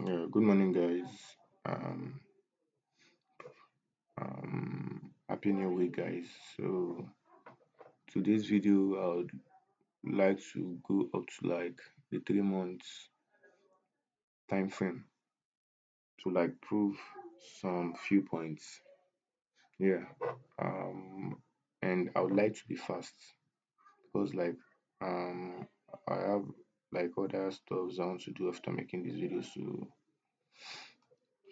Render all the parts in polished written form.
Yeah, good morning, guys. Um, Happy New Week, guys. So today's video, I would like to go up to like the 3 months time frame to like prove some few points. Yeah. And I would like to be fast because um I have like other stuff I want to do after making this video. So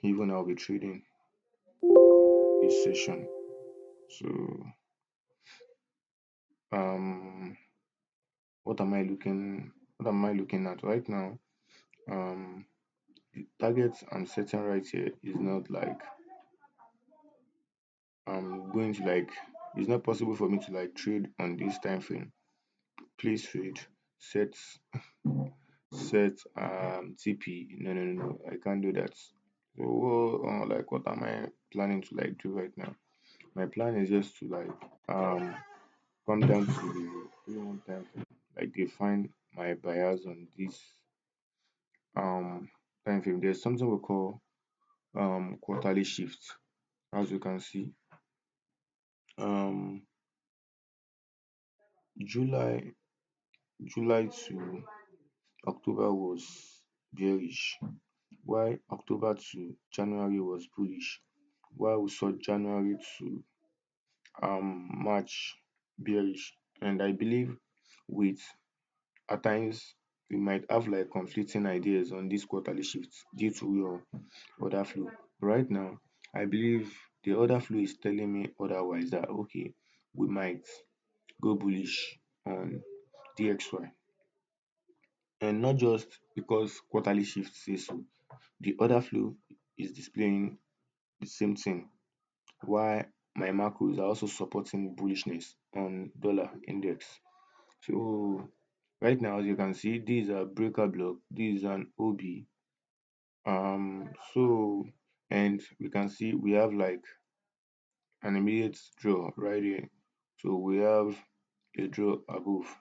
even I'll be trading this session. So um what am I looking at right now? The targets I'm setting right here is not like I'm going to like it's not possible for me to like trade on this time frame. Please trade, set set TP. No, I can't do that. So like what am I planning to like do right now? My plan is just to like come down to the 3 month time frame, like define my buyers on this um time frame. There's something we call quarterly shift. As you can see, um July July to October was bearish, while October to January was bullish, while we saw January to March bearish. And I believe with at times we might have like conflicting ideas on this quarterly shift due to your order flow. Right now, I believe the order flow is telling me otherwise, that okay, we might go bullish on DXY. And not just because quarterly shift says so. The order flow is displaying the same thing. Why my macros are also supporting bullishness on dollar index. So right now, as you can see, these are breaker block. This is an OB. So and we can see we have like an immediate draw right here. So we have a draw above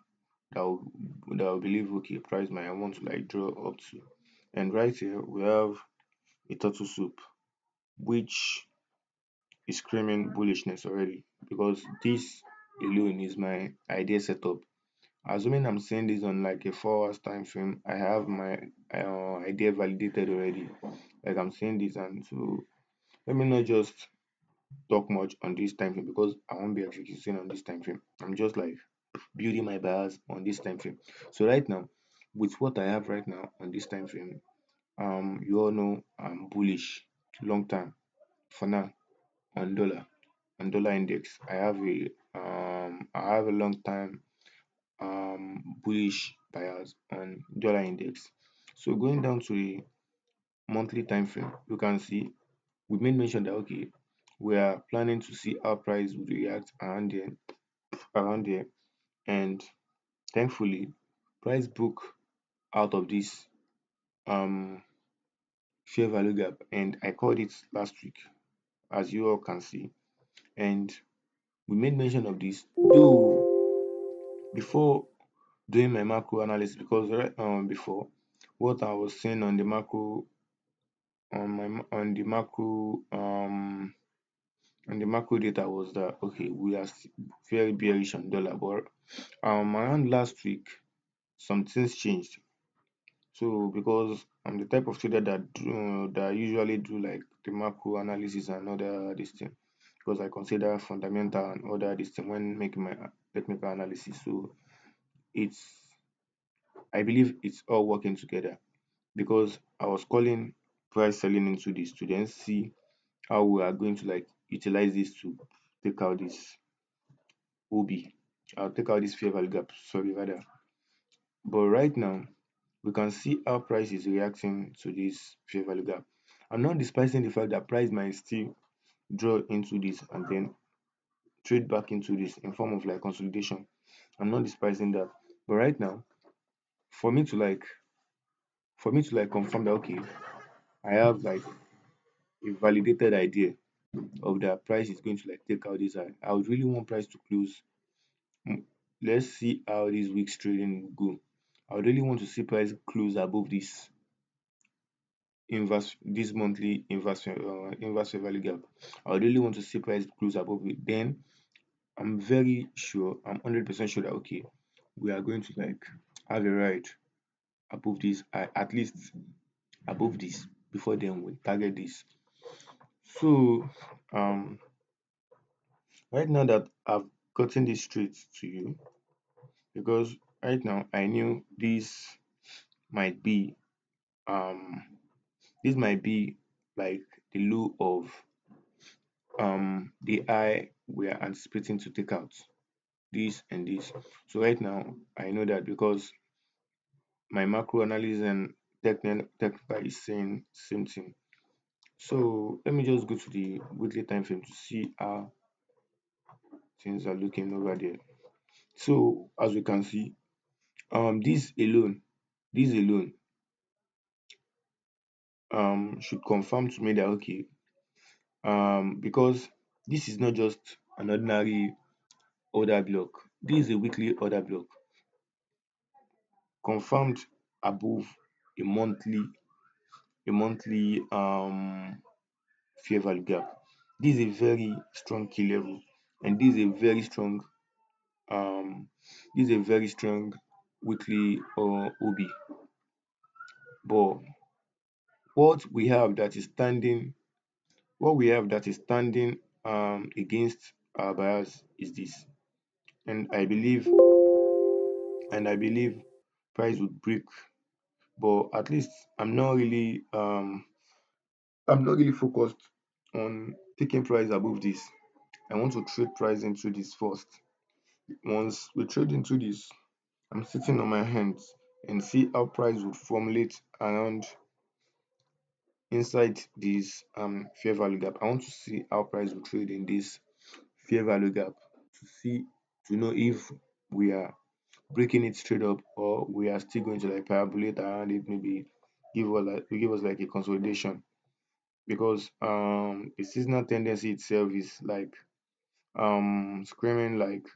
that will believe okay, price might want to like draw up to. And right here we have a turtle soup, which is screaming bullishness already, because this alone is my idea setup. Assuming I'm seeing this on like a 4 hours time frame, I have my idea validated already. Like I'm seeing this, and so let me not just talk much on this time frame because I won't be executing on this time frame. I'm just like building my bias on this time frame. So right now, with what I have right now on this time frame, you all know I'm bullish long term for now on dollar index. I have a long time bullish bias on dollar index. So going down to the monthly time frame, you can see we made mention that okay, we are planning to see how price would react around there, and thankfully price broke out of this um fair value gap, and I called it last week, as you all can see. And we made mention of this though before doing my macro analysis, because before, what I was saying on the macro on the macro data was that okay, we are very bearish on dollar, but around last week some things changed. So because I'm the type of trader that usually do like the macro analysis and other this thing, because I consider fundamental and other this thing when making my technical analysis. So it's I believe it's all working together, because I was calling price selling into this to then see how we are going to like utilize this to take out this OB. I'll take out this fair value gap, sorry rather. But right now, we can see how price is reacting to this fair value gap. I'm not despising the fact that price might still draw into this and then trade back into this in form of like consolidation. I'm not despising that. But right now, for me to like confirm that okay, I have like a validated idea of that price is going to like take out this high. I would really want price to close. mm, Let's see how this week's trading will go. I would really want to see price close above this this monthly inverse fair value gap, I would really want to see price close above it. Then I'm very sure, I'm 100% sure that okay, we are going to like have a ride above this, at least above this. Before then, we target this. So, right now that I've gotten this straight to you, because right now I knew might be um this might be like the low of the high we are anticipating to take out, this and this. So right now I know that because my macro analysis and technical is saying same thing. So let me just go to the weekly time frame to see how things are looking over there. So as we can see, this alone should confirm to me that okay, because this is not just an ordinary order block. This is a weekly order block confirmed above a monthly a monthly fair value gap. This is a very strong key level, and um this is a very strong weekly OB. But what we have that is standing what we have that is standing against our bias is this. And I believe price would break, but at least I'm not really focused on taking price above this. I want to trade price into this first. Once we trade into this, I'm sitting on my hands and see how price would formulate around inside this fair value gap. I want to see how price will trade in this fair value gap to see to know if we are breaking it straight up or we are still going to like parabolate around it, maybe give us like a consolidation, because the seasonal tendency itself is like screaming like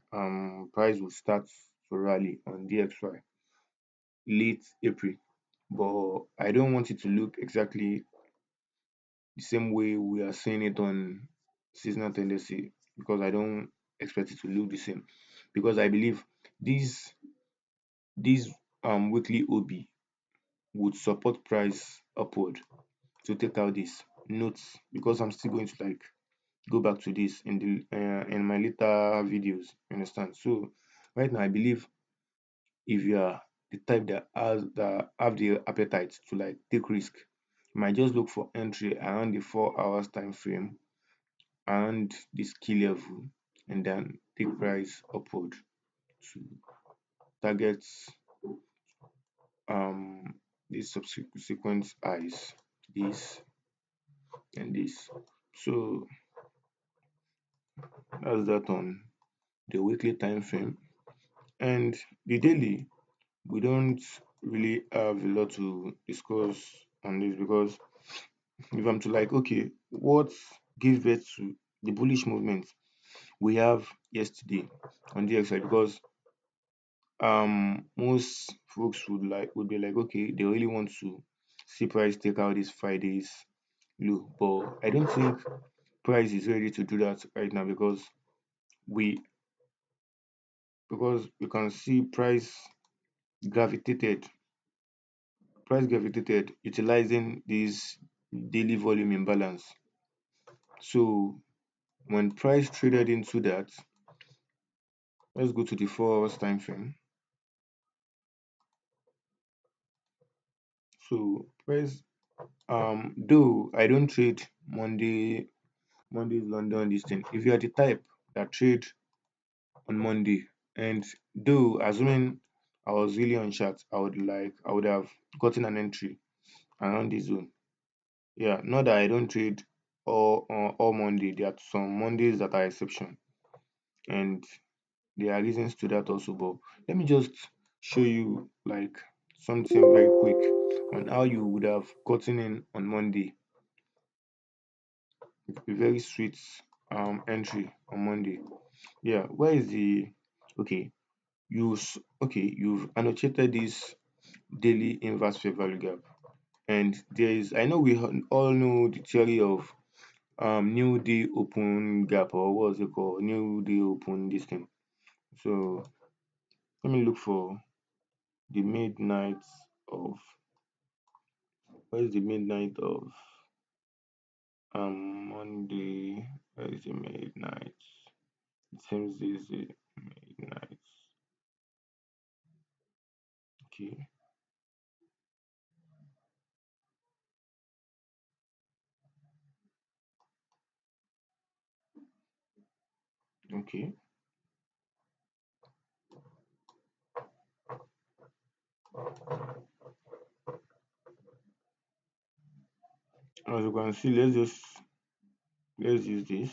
price will start to rally on DXY late April, but I don't want it to look exactly the same way we are seeing it on seasonal tendency, because I don't expect it to look the same, because I believe this this weekly OB would support price upward to take out this notes, because I'm still going to like go back to this in the in my later videos. You understand? So right now I believe if you are the type that have the appetite to like take risk, you might just look for entry around the 4 hours time frame and this key level, and then take price upward to target um these subsequent highs, this and this. So that's that on the weekly time frame. And the daily, we don't really have a lot to discuss on this, because if I'm to like okay, what gave birth to the bullish movement we have yesterday on DXY, because most folks would be like okay, they really want to see price take out this Friday's low, but I don't think price is ready to do that right now, we because we can see gravitated gravitated utilizing this daily volume imbalance. So when price traded into that, let's go to the 4 hours time frame. So price, though I don't trade Monday's London this thing. If you are the type that trade on Monday, and though assuming I was really on chart, I would have gotten an entry around this zone. Yeah, not that I don't trade all Monday. There are some Mondays that are exception, and there are reasons to that also. But let me just show you like something very quick on how you would have gotten in on Monday, a very sweet entry on Monday. Yeah, where is the okay? You've annotated this daily inverse fair value gap, And there is, I know we all know the theory of new day open gap, or what's it called, new day open this thing. So let me look for the midnight of, where is the midnight of Monday? Where is the midnight? It seems this is the midnight. Okay, okay. As you can see, let's use this.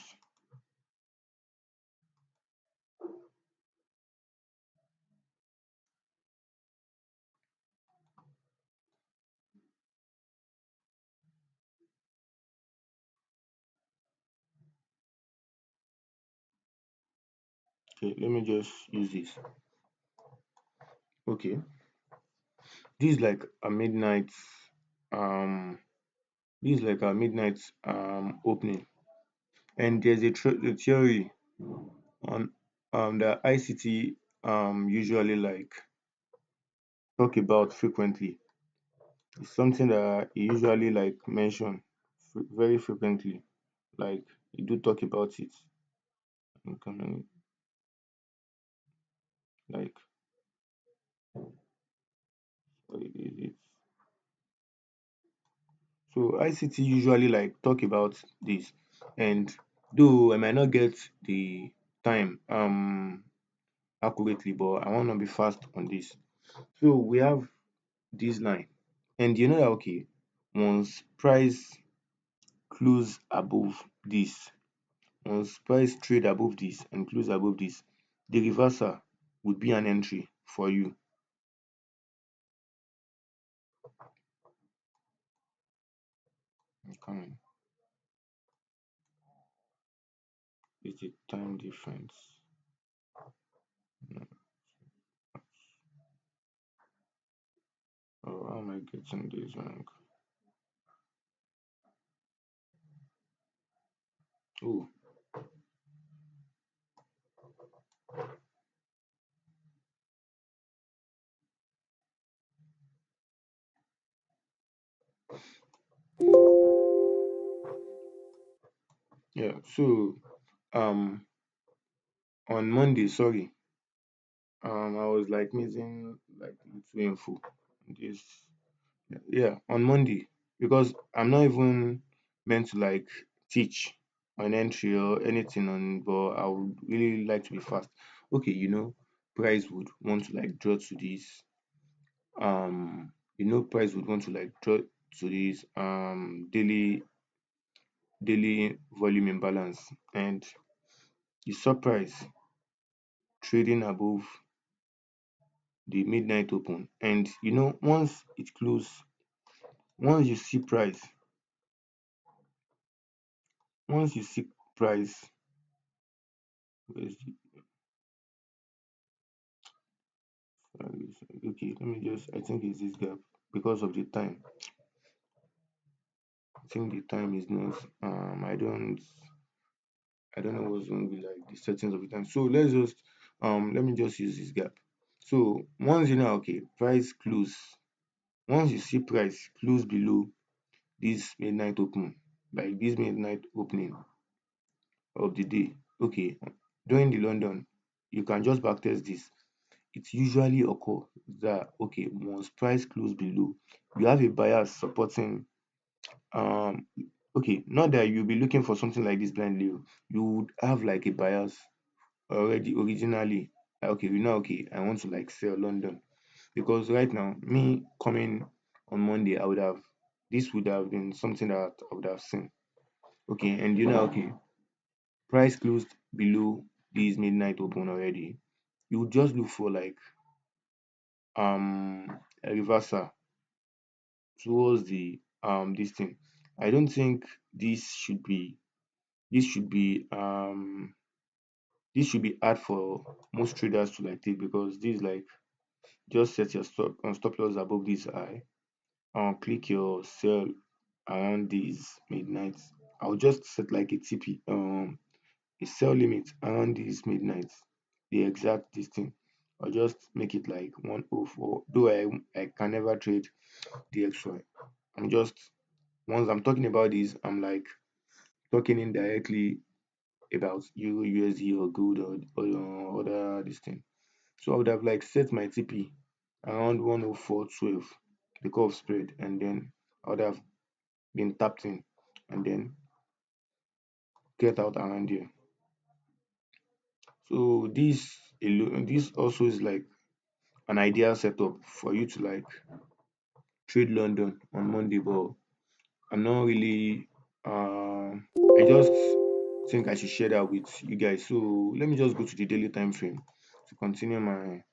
Okay, let me just use this. Okay, this is like a midnight um this is like a midnight opening. And there's a theory on that ICT usually like talk about frequently. It's something that he usually like mention very frequently. Like he do talk about it. And like what is it? So ICT usually like talk about this, and though I might not get the time accurately, but I want to be fast on this. So we have this line, and you know that okay, once price close above this, once price trade above this and close above this, the reversal would be an entry for you. Come on, it's the time difference. No, oh, how am I getting this wrong? Oh, yeah. So um on Monday, sorry, I was like missing like little info. This, yeah, on Monday, because I'm not even meant to like teach on entry or anything on, but I would really like to be fast. Okay, price would want to like draw to this. Price would want to like draw to this daily volume imbalance, and you saw price trading above the midnight open. And once it close, once you see price, once you see price, where's the okay, let me just, I think it's this gap because of the time. I think the time is not I don't know what's going to be like the settings of the time. So let me just use this gap. So once okay, price close, once you see price close below this midnight open, like this midnight opening of the day, okay, during the London, you can just backtest this. It usually occur that okay, once price close below, you have a bias supporting um okay, not that you'll be looking for something like this blindly. You would have like a bias already originally. Like, okay, okay, I want to like sell London, because right now, me coming on Monday, I would have, this would have been something that I would have seen. Okay, and okay, price closed below this midnight open already. You would just look for like a reversal towards the this thing. I don't think this should be this should be um this should be hard for most traders to like take, because this like just set your stop loss above this high, click your sell around this midnight. I'll just set like a TP a sell limit around this midnight. The exact this thing. I'll just make it like 104. Though I can never trade DXY. I'm just once I'm talking about this, I'm like talking indirectly about Euro, USD or gold or other this thing. So I would have like set my TP around 104.12 the curve spread, and then I would have been tapped in and then get out around here. So this also is like an ideal setup for you to like trade London on Monday, but I'm not really I just think I should share that with you guys. So let me just go to the daily time frame to continue my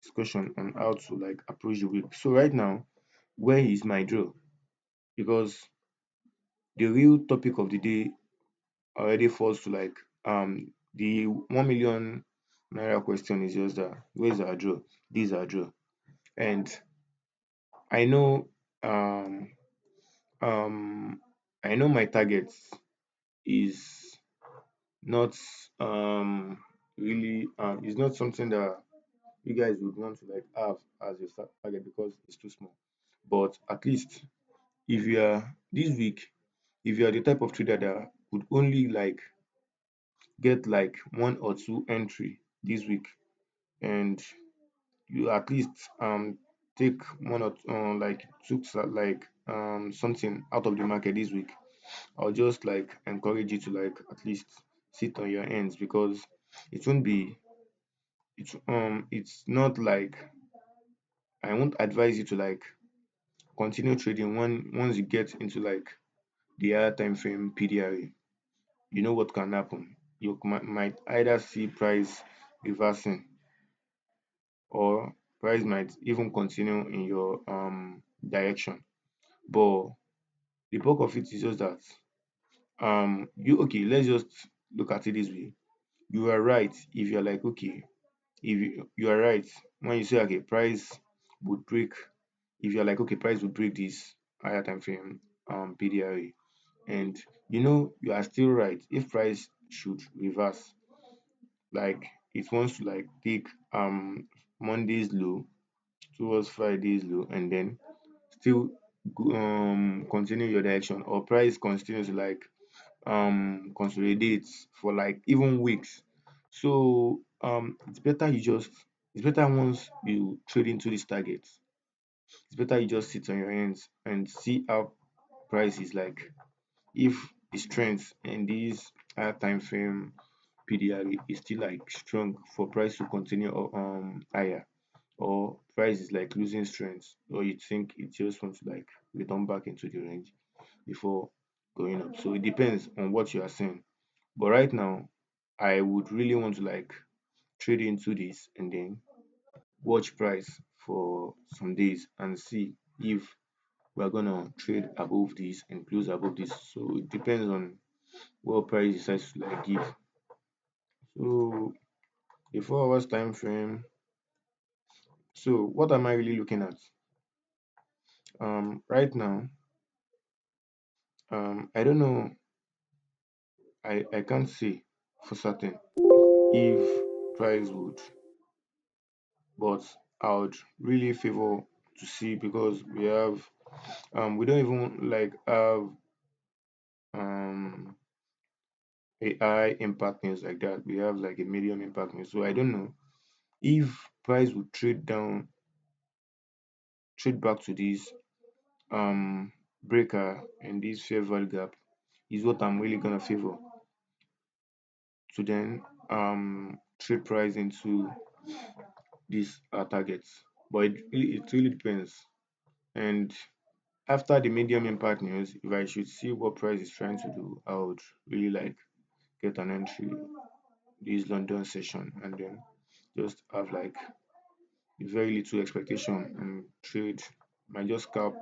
discussion on how to like approach the week. So right now, where is my draw? Because the real topic of the day already falls to like the 1 million naira question is just that where's our draw? This is our draw. And I know um um I know my target is not really it's not something that you guys would want to like have as your target because it's too small. But at least if you are this week, if you are the type of trader that would only like get like one or two entry this week, and you at least take one or like took like something out of the market this week, I'll just like encourage you to like at least sit on your hands because it won't be it's not like I won't advise you to like continue trading once you get into like the higher time frame PDRA. You know what can happen. You might either see price reversing or price might even continue in your direction. But the bulk of it is just that you okay, let's just look at it this way. You are right if you're like okay, if you are right when you say okay, price would break if you're like okay, price would break this higher time frame PDRA, and you know you are still right if price should reverse like it wants to like take Monday's low towards Friday's low and then still continue your direction, or price continues to like consolidates for like even weeks. So it's better once you trade into these targets, it's better you just sit on your hands and see how price is like if the strength and this higher time frame PDR is still like strong for price to continue higher, or price is like losing strength, or you think it just wants to like return back into the range before going up. So it depends on what you are saying. But right now, I would really want to like trade into this and then watch price for some days and see if we're gonna trade above this and close above this. So it depends on what price decides to like give. So the 4 hours time frame. So what am I really looking at? Right now, I don't know. I can't say for certain if price would, but I would really favor to see because we don't even like have um a high impact news like that. We have like a medium impact news. So I don't know if price would trade back to this breaker and this fair value gap is what I'm really gonna favor to then trade price into these targets. But it really depends. And after the medium impact news, if I should see what price is trying to do, I would really like get an entry this London session and then just have like very little expectation and trade. Might just scalp.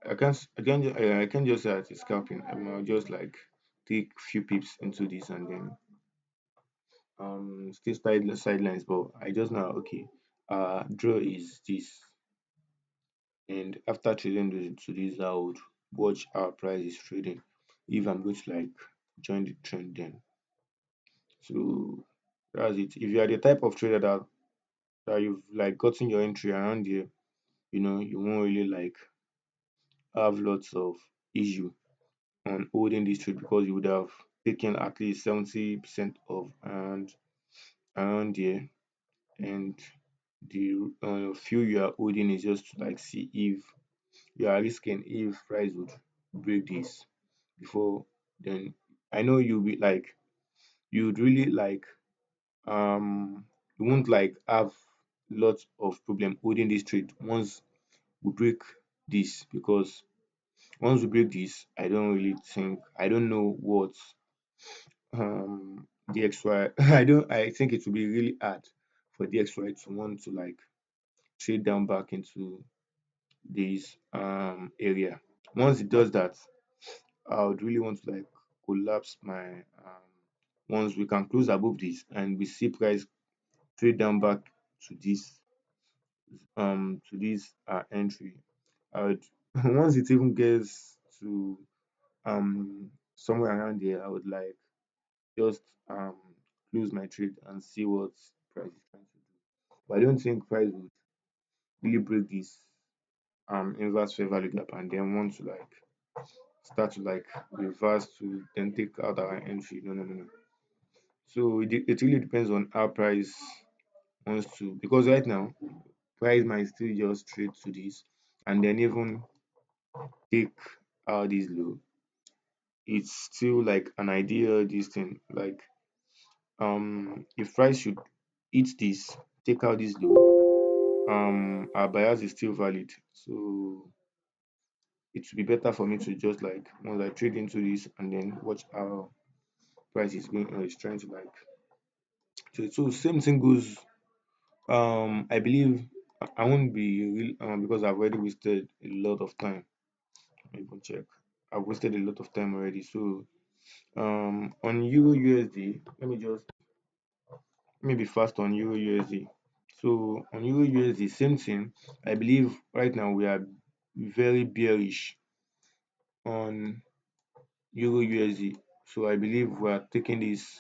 I can't just say that it's scalping. I'll just like take few pips into this and then still sidelines. But I just know okay. Draw is this. And after trading to this, I would watch how price is trading. If I'm going to like join the trend, then so that's it. If you are the type of trader that you've like gotten your entry around here, you won't really like have lots of issue on holding this trade because you would have taken at least 70% of and around here, and the few you are holding is just to like see if you are risking if price would break this before then. I know you'll be like you'd really like you won't like have lots of problem holding this trade once we break this, because once we break this, I don't know what DXY I think it will be really hard for DXY to want to like trade down back into this area. Once it does that, I would really want to like collapse my once we can close above this and we see price trade down back to this entry. I would once it even gets to somewhere around there, I would like just close my trade and see what price is trying to do. But I don't think price would really break this inverse fair value gap and then want to like start to like reverse to then take out our entry. No, no, no, no. So it really depends on how price wants to, because right now price might still just trade to this and then even take out this low. It's still like an ideal this thing. Like if price should hit this, take out this low, our bias is still valid. So it would be better for me to just like once I trade into this and then watch how price is going is trying to like trade. So same thing goes. I believe I won't be real because I've already wasted a lot of time. Let me even check. I've wasted a lot of time already. So on Euro USD, let me be fast on Euro USD. So on Euro USD, same thing. I believe right now we are very bearish on Euro USD. So I believe we are taking this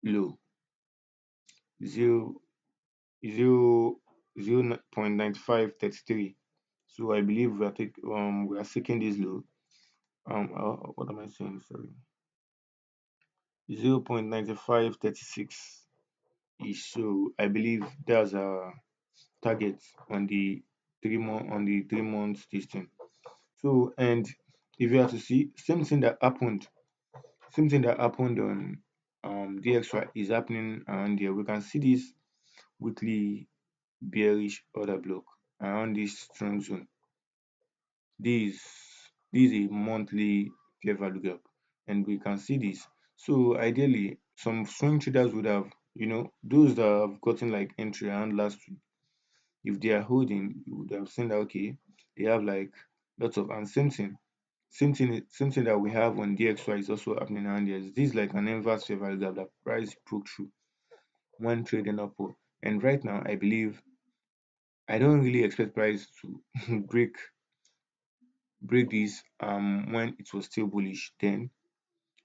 low zero zero 0.9533. So I believe we are seeking this low. What am I saying? Sorry, 0.9536 ish. So I believe that's a target on the 3 months this thing. So and if you have to see same thing that happened on DXY is happening around here. We can see this weekly bearish order block around this strong zone. This this is a monthly fair value gap, and we can see this. So ideally, some swing traders would have, those that have gotten like entry around last week, if they are holding, you would have seen that okay, they have like lots of and same thing that we have on DXY is also happening around here. This is like an inverse fair value gap that price broke through when trading upward. And right now, I believe I don't really expect price to break this when it was still bullish. Then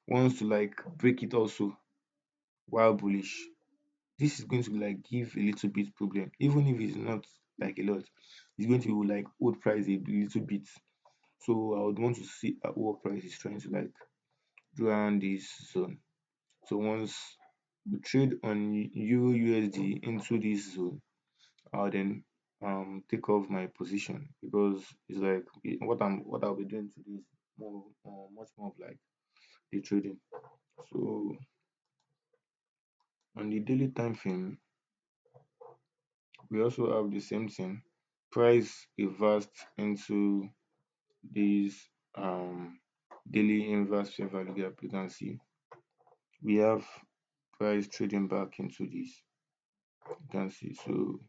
wants to like break it also while bullish. This is going to like give a little bit problem, even if it's not like a lot. It's going to like hold price a little bit. So I would want to see what price is trying to like do around this zone. So once we trade on Euro USD into this zone, I'll then take off my position because it's like what I'll be doing today is more much more of like day trading. So on the daily time frame, we also have the same thing. Price reversed into this daily inverse fair value gap. You can see we have price trading back into this. You can see. So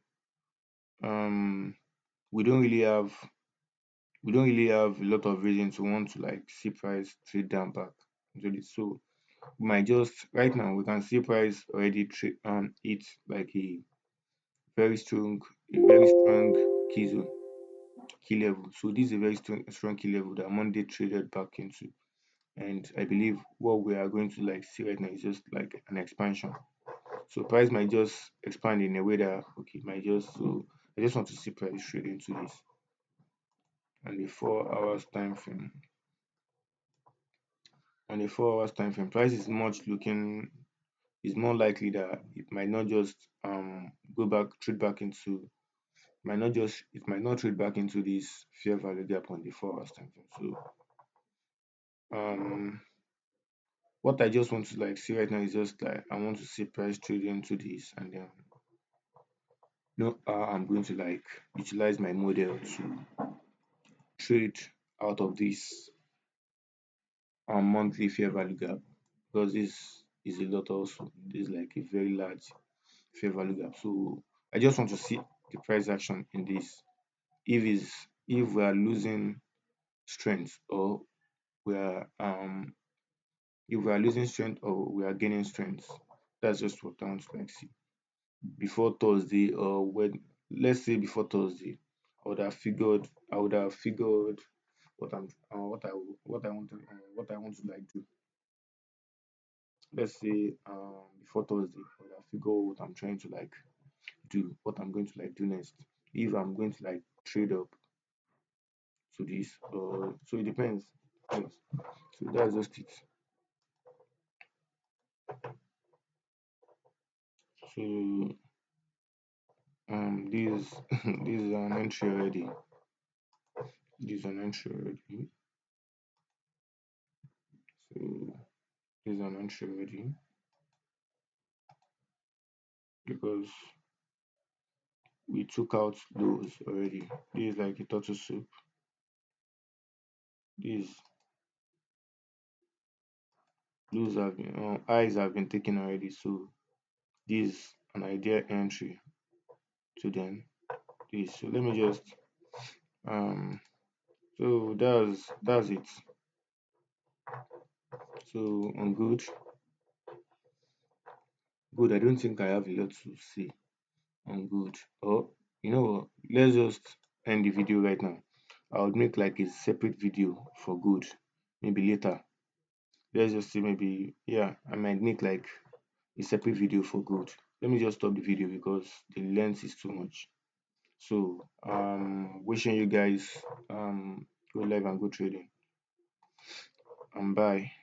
um we don't really have a lot of reason to want to like see price trade down back into this. So we might just right now we can see price already trade it's like a very strong key zone. key level. So this is a very strong key level that Monday traded back into. And I believe what we are going to like see right now is just like an expansion. So price might just expand in a way that okay might just so I just want to see price trade into this on the 4 hours time frame. On the 4 hours time frame, price is much looking is more likely that it might not just go back trade back into might not just it might not trade back into this fair value gap on the 4 hours time frame. So um what I just want to like see right now is just like I want to see price trade into this and then know how I'm going to like utilize my model to trade out of this monthly fair value gap because this is a lot also. This is like a very large fair value gap. So I just want to see the price action in this. If we are losing strength or we are if we are losing strength or we are gaining strength. That's just what I want to like see. Before Thursday or when let's say before Thursday, I would have figured what I'm what I want to like do. Let's say before Thursday, I would have figured what I'm trying to like do, what I'm going to like do next. If I'm going to like trade up to this or so it depends. Yes. So that's just it. So this this is an entry already. This is an entry already. So this is an entry already because we took out those already. This is like a turtle soup. These those have been eyes have been taken already. So this is an idea entry to them. This so let me just um so that's it. So on good. I don't think I have a lot to say on good. Or you know what? Let's just end the video right now. I would make like a separate video for good. Maybe later. Let's just say maybe yeah, I might make like a separate video for good. Let me just stop the video because the length is too much. So wishing you guys good life and good trading. And bye.